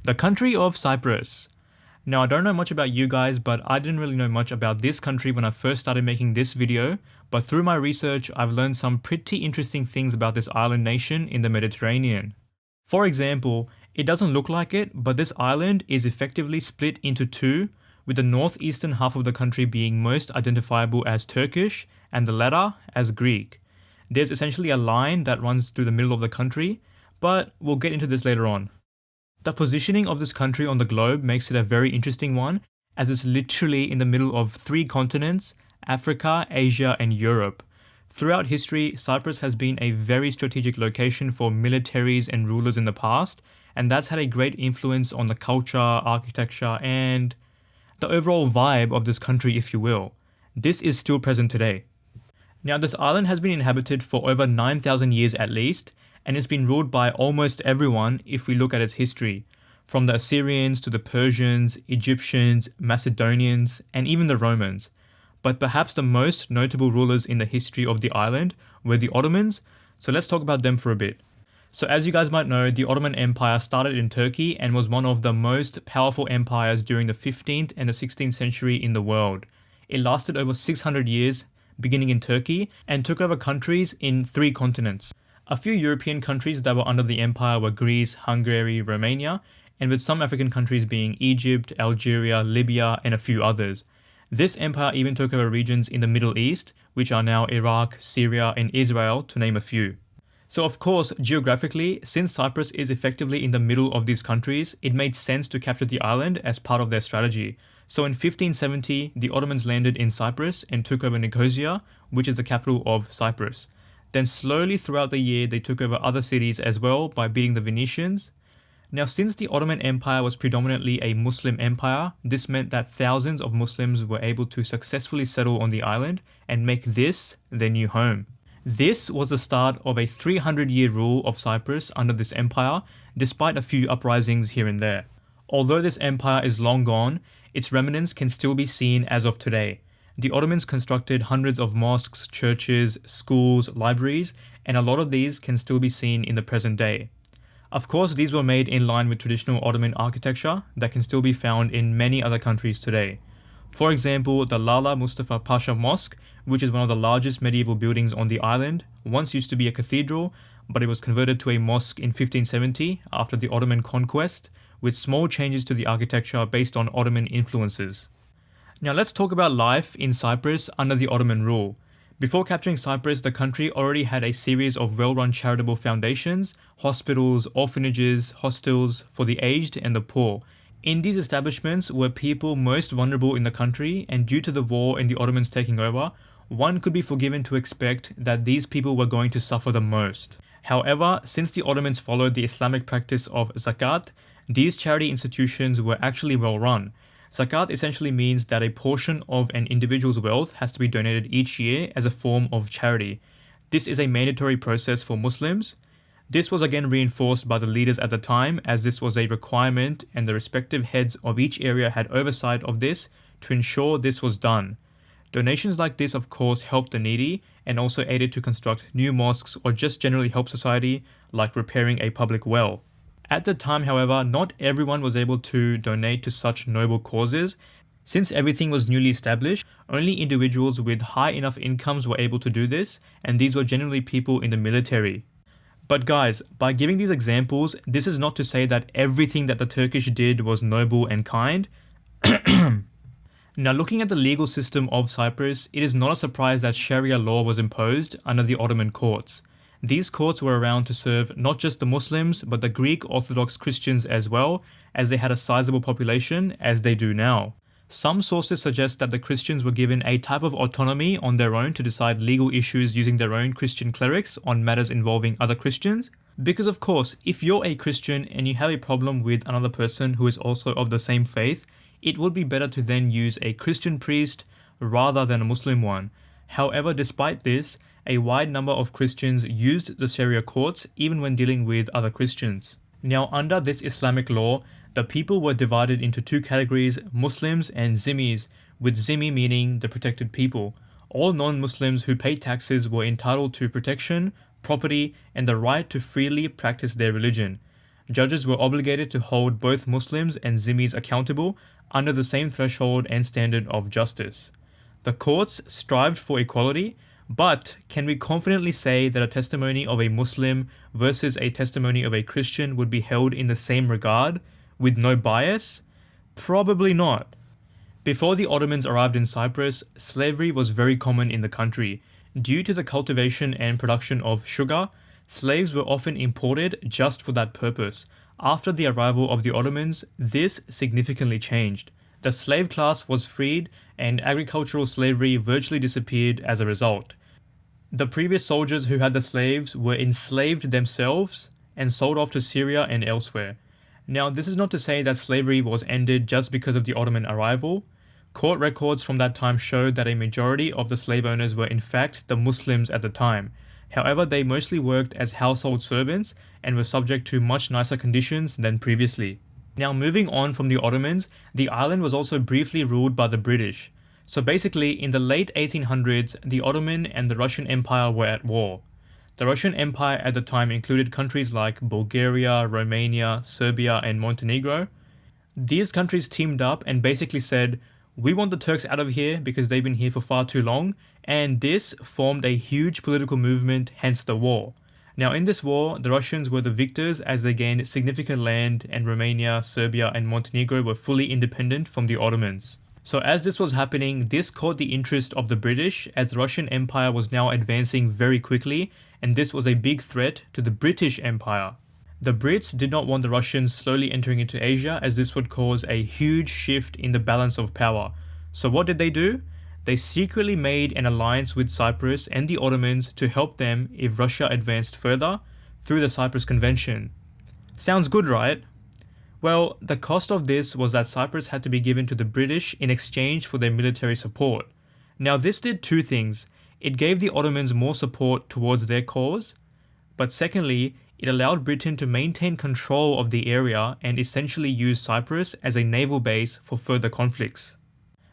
The country of Cyprus. Now I don't know much about you guys, but I didn't really know much about this country when I first started making this video, but through my research I've learned some pretty interesting things about this island nation in the Mediterranean. For example, it doesn't look like it, but this island is effectively split into two, with the northeastern half of the country being most identifiable as Turkish and the latter as Greek. There's essentially a line that runs through the middle of the country, but we'll get into this later on. The positioning of this country on the globe makes it a very interesting one, as it's literally in the middle of three continents: Africa, Asia, and Europe. Throughout history, Cyprus has been a very strategic location for militaries and rulers in the past, and that's had a great influence on the culture, architecture, and the overall vibe of this country, if you will. This is still present today. Now, this island has been inhabited for over 9,000 years at least, and it's been ruled by almost everyone if we look at its history, from the Assyrians to the Persians, Egyptians, Macedonians, and even the Romans. But perhaps the most notable rulers in the history of the island were the Ottomans, so let's talk about them for a bit. So as you guys might know, the Ottoman Empire started in Turkey and was one of the most powerful empires during the 15th and the 16th century in the world. It lasted over 600 years, beginning in Turkey, and took over countries in 3 continents. A few European countries that were under the empire were Greece, Hungary, Romania, and with some African countries being Egypt, Algeria, Libya, and a few others. This empire even took over regions in the Middle East, which are now Iraq, Syria, and Israel, to name a few. So of course, geographically, since Cyprus is effectively in the middle of these countries, it made sense to capture the island as part of their strategy. So in 1570, the Ottomans landed in Cyprus and took over Nicosia, which is the capital of Cyprus. Then slowly throughout the year, they took over other cities as well by beating the Venetians. Now, since the Ottoman Empire was predominantly a Muslim empire, this meant that thousands of Muslims were able to successfully settle on the island and make this their new home. This was the start of a 300-year rule of Cyprus under this empire, despite a few uprisings here and there. Although this empire is long gone, its remnants can still be seen as of today. The Ottomans constructed hundreds of mosques, churches, schools, libraries, and a lot of these can still be seen in the present day. Of course, these were made in line with traditional Ottoman architecture that can still be found in many other countries today. For example, the Lala Mustafa Pasha Mosque, which is one of the largest medieval buildings on the island, once used to be a cathedral, but it was converted to a mosque in 1570 after the Ottoman conquest, with small changes to the architecture based on Ottoman influences. Now let's talk about life in Cyprus under the Ottoman rule. Before capturing Cyprus, the country already had a series of well-run charitable foundations, hospitals, orphanages, hostels for the aged and the poor. In these establishments were people most vulnerable in the country, and due to the war and the Ottomans taking over, one could be forgiven to expect that these people were going to suffer the most. However, since the Ottomans followed the Islamic practice of zakat, these charity institutions were actually well run. Zakat essentially means that a portion of an individual's wealth has to be donated each year as a form of charity. This is a mandatory process for Muslims. This was again reinforced by the leaders at the time, as this was a requirement and the respective heads of each area had oversight of this to ensure this was done. Donations like this of course helped the needy and also aided to construct new mosques or just generally help society, like repairing a public well. At the time, however, not everyone was able to donate to such noble causes. Since everything was newly established, only individuals with high enough incomes were able to do this, and these were generally people in the military. But guys, by giving these examples, this is not to say that everything that the Turkish did was noble and kind. Now, looking at the legal system of Cyprus, it is not a surprise that Sharia law was imposed under the Ottoman courts. These courts were around to serve not just the Muslims, but the Greek Orthodox Christians as well, as they had a sizable population, as they do now. Some sources suggest that the Christians were given a type of autonomy on their own to decide legal issues using their own Christian clerics on matters involving other Christians. Because of course, if you're a Christian and you have a problem with another person who is also of the same faith, it would be better to then use a Christian priest rather than a Muslim one. However, despite this, a wide number of Christians used the Sharia courts even when dealing with other Christians. Now, under this Islamic law, the people were divided into 2 categories, Muslims and Zimmis, with Zimmi meaning the protected people. All non-Muslims who paid taxes were entitled to protection, property, and the right to freely practice their religion. Judges were obligated to hold both Muslims and Zimmis accountable under the same threshold and standard of justice. The courts strived for equality, but can we confidently say that a testimony of a Muslim versus a testimony of a Christian would be held in the same regard, with no bias? Probably not. Before the Ottomans arrived in Cyprus, slavery was very common in the country. Due to the cultivation and production of sugar, slaves were often imported just for that purpose. After the arrival of the Ottomans, this significantly changed. The slave class was freed, and agricultural slavery virtually disappeared as a result. The previous soldiers who had the slaves were enslaved themselves and sold off to Syria and elsewhere. Now, this is not to say that slavery was ended just because of the Ottoman arrival. Court records from that time showed that a majority of the slave owners were in fact the Muslims at the time. However, they mostly worked as household servants and were subject to much nicer conditions than previously. Now, moving on from the Ottomans, the island was also briefly ruled by the British. So basically, in the late 1800s, the Ottoman and the Russian Empire were at war. The Russian Empire at the time included countries like Bulgaria, Romania, Serbia, and Montenegro. These countries teamed up and basically said, "We want the Turks out of here because they've been here for far too long," and this formed a huge political movement, hence the war. Now, in this war, the Russians were the victors as they gained significant land, and Romania, Serbia, and Montenegro were fully independent from the Ottomans. So as this was happening, this caught the interest of the British, as the Russian Empire was now advancing very quickly, and this was a big threat to the British Empire. The Brits did not want the Russians slowly entering into Asia, as this would cause a huge shift in the balance of power. So what did they do? They secretly made an alliance with Cyprus and the Ottomans to help them if Russia advanced further through the Cyprus Convention. Sounds good, right? Well, the cost of this was that Cyprus had to be given to the British in exchange for their military support. Now, this did two things. It gave the Ottomans more support towards their cause, but secondly, it allowed Britain to maintain control of the area and essentially use Cyprus as a naval base for further conflicts.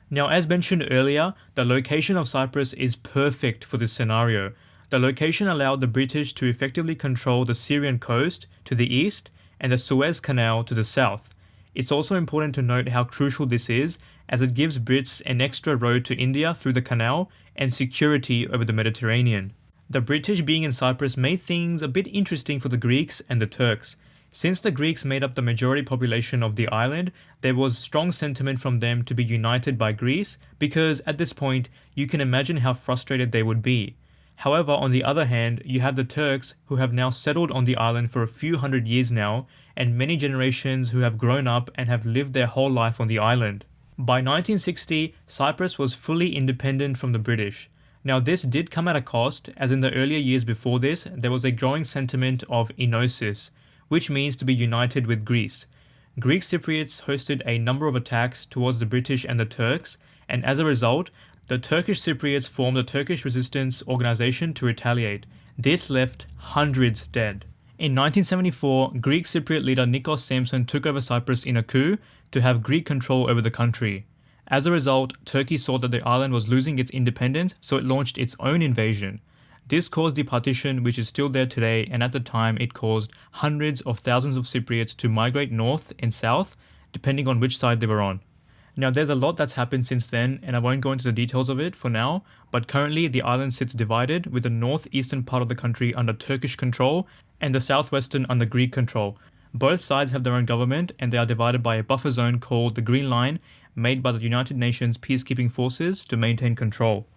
Now, as mentioned earlier, the location of Cyprus is perfect for this scenario. The location allowed the British to effectively control the Syrian coast to the east and the Suez Canal to the south. It's also important to note how crucial this is, as it gives Brits an extra road to India through the canal and security over the Mediterranean. The British being in Cyprus made things a bit interesting for the Greeks and the Turks. Since the Greeks made up the majority population of the island, there was strong sentiment from them to be united by Greece, because at this point, you can imagine how frustrated they would be. However, on the other hand, you have the Turks who have now settled on the island for a few hundred years now, and many generations who have grown up and have lived their whole life on the island. By 1960, Cyprus was fully independent from the British. Now, this did come at a cost, as in the earlier years before this, there was a growing sentiment of enosis, which means to be united with Greece. Greek Cypriots hosted a number of attacks towards the British and the Turks, and as a result, the Turkish Cypriots formed the Turkish Resistance Organization to retaliate. This left hundreds dead. In 1974, Greek Cypriot leader Nikos Samson took over Cyprus in a coup to have Greek control over the country. As a result, Turkey saw that the island was losing its independence, so it launched its own invasion. This caused the partition, which is still there today, and at the time it caused hundreds of thousands of Cypriots to migrate north and south, depending on which side they were on. Now, there's a lot that's happened since then, and I won't go into the details of it for now, but currently the island sits divided, with the northeastern part of the country under Turkish control and the southwestern under Greek control. Both sides have their own government, and they are divided by a buffer zone called the Green Line, made by the United Nations peacekeeping forces to maintain control.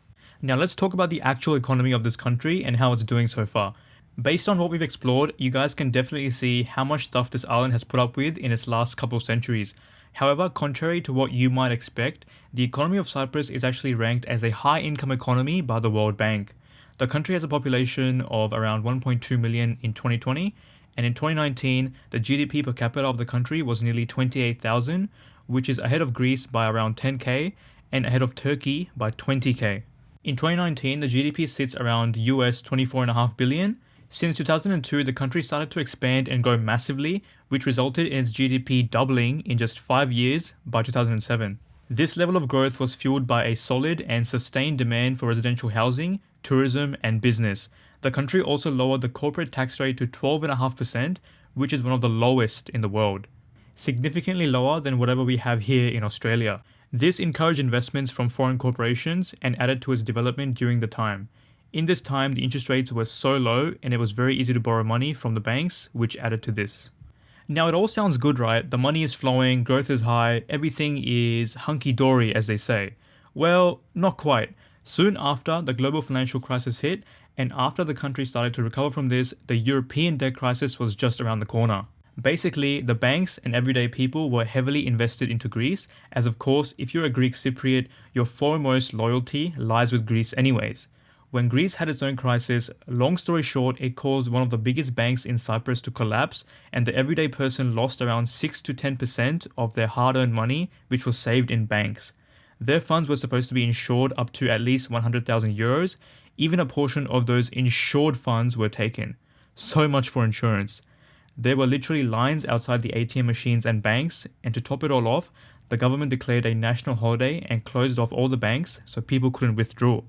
Now, let's talk about the actual economy of this country and how it's doing so far. Based on what we've explored, you guys can definitely see how much stuff this island has put up with in its last couple of centuries. However, contrary to what you might expect, the economy of Cyprus is actually ranked as a high-income economy by the World Bank. The country has a population of around 1.2 million in 2020, and in 2019, the GDP per capita of the country was nearly 28,000, which is ahead of Greece by around 10k and ahead of Turkey by 20k. In 2019, the GDP sits around US 24.5 billion. Since 2002, the country started to expand and grow massively, which resulted in its GDP doubling in just 5 years by 2007. This level of growth was fueled by a solid and sustained demand for residential housing, tourism, and business. The country also lowered the corporate tax rate to 12.5%, which is one of the lowest in the world, significantly lower than whatever we have here in Australia. This encouraged investments from foreign corporations and added to its development during the time. In this time, the interest rates were so low and it was very easy to borrow money from the banks, which added to this. Now it all sounds good, right? The money is flowing, growth is high, everything is hunky-dory as they say. Well, not quite. Soon after, the global financial crisis hit, and after the country started to recover from this, the European debt crisis was just around the corner. Basically, the banks and everyday people were heavily invested into Greece, as of course, if you're a Greek Cypriot, your foremost loyalty lies with Greece anyways. When Greece had its own crisis, long story short, it caused one of the biggest banks in Cyprus to collapse, and the everyday person lost around 6 to 10% of their hard-earned money, which was saved in banks. Their funds were supposed to be insured up to at least 100,000 euros. Even a portion of those insured funds were taken. So much for insurance. There were literally lines outside the ATM machines and banks, and to top it all off, the government declared a national holiday and closed off all the banks so people couldn't withdraw.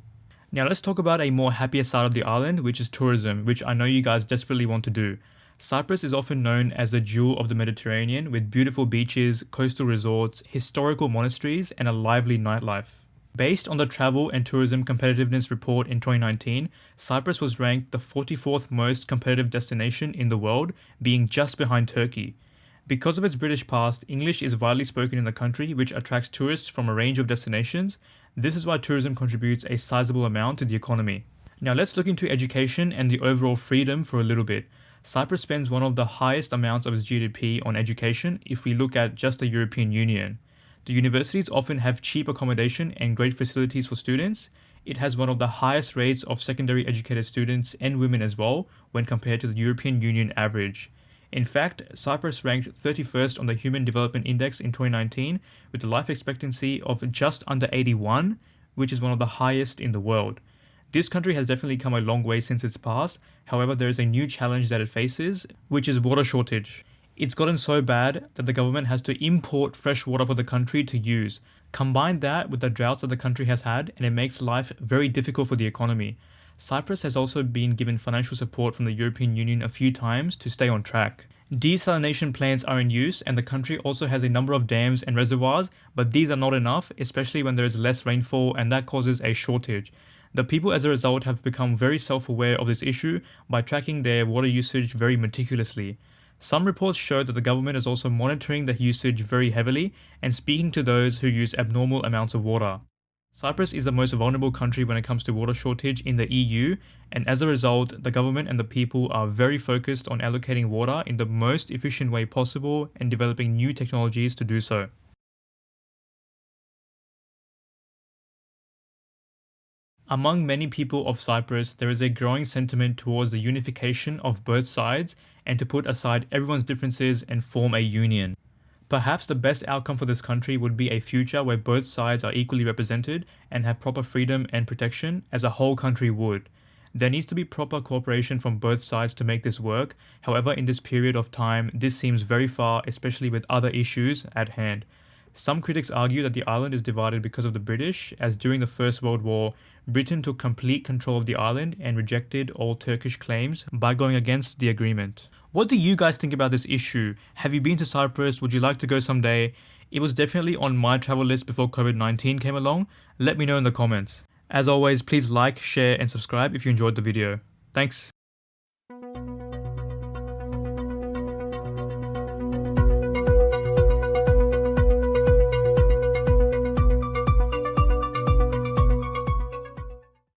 Now let's talk about a more happier side of the island, which is tourism, which I know you guys desperately want to do. Cyprus is often known as the jewel of the Mediterranean, with beautiful beaches, coastal resorts, historical monasteries, and a lively nightlife. Based on the Travel and Tourism Competitiveness Report in 2019, Cyprus was ranked the 44th most competitive destination in the world, being just behind Turkey. Because of its British past, English is widely spoken in the country, which attracts tourists from a range of destinations. This is why tourism contributes a sizable amount to the economy. Now let's look into education and the overall freedom for a little bit. Cyprus spends one of the highest amounts of its GDP on education if we look at just the European Union. The universities often have cheap accommodation and great facilities for students. It has one of the highest rates of secondary educated students and women as well when compared to the European Union average. In fact, Cyprus ranked 31st on the Human Development Index in 2019 with a life expectancy of just under 81, which is one of the highest in the world. This country has definitely come a long way since its past. However, there is a new challenge that it faces, which is water shortage. It's gotten so bad that the government has to import fresh water for the country to use. Combine that with the droughts that the country has had, and it makes life very difficult for the economy. Cyprus has also been given financial support from the European Union a few times to stay on track. Desalination plants are in use, and the country also has a number of dams and reservoirs, but these are not enough, especially when there is less rainfall, and that causes a shortage. The people as a result have become very self-aware of this issue by tracking their water usage very meticulously. Some reports show that the government is also monitoring the usage very heavily and speaking to those who use abnormal amounts of water. Cyprus is the most vulnerable country when it comes to water shortage in the EU, and as a result, the government and the people are very focused on allocating water in the most efficient way possible and developing new technologies to do so. Among many people of Cyprus, there is a growing sentiment towards the unification of both sides and to put aside everyone's differences and form a union. Perhaps the best outcome for this country would be a future where both sides are equally represented and have proper freedom and protection as a whole country would. There needs to be proper cooperation from both sides to make this work. However, in this period of time, this seems very far, especially with other issues at hand. Some critics argue that the island is divided because of the British, as during the First World War, Britain took complete control of the island and rejected all Turkish claims by going against the agreement. What do you guys think about this issue? Have you been to Cyprus? Would you like to go someday? It was definitely on my travel list before COVID-19 came along. Let me know in the comments. As always, please like, share and subscribe if you enjoyed the video. Thanks.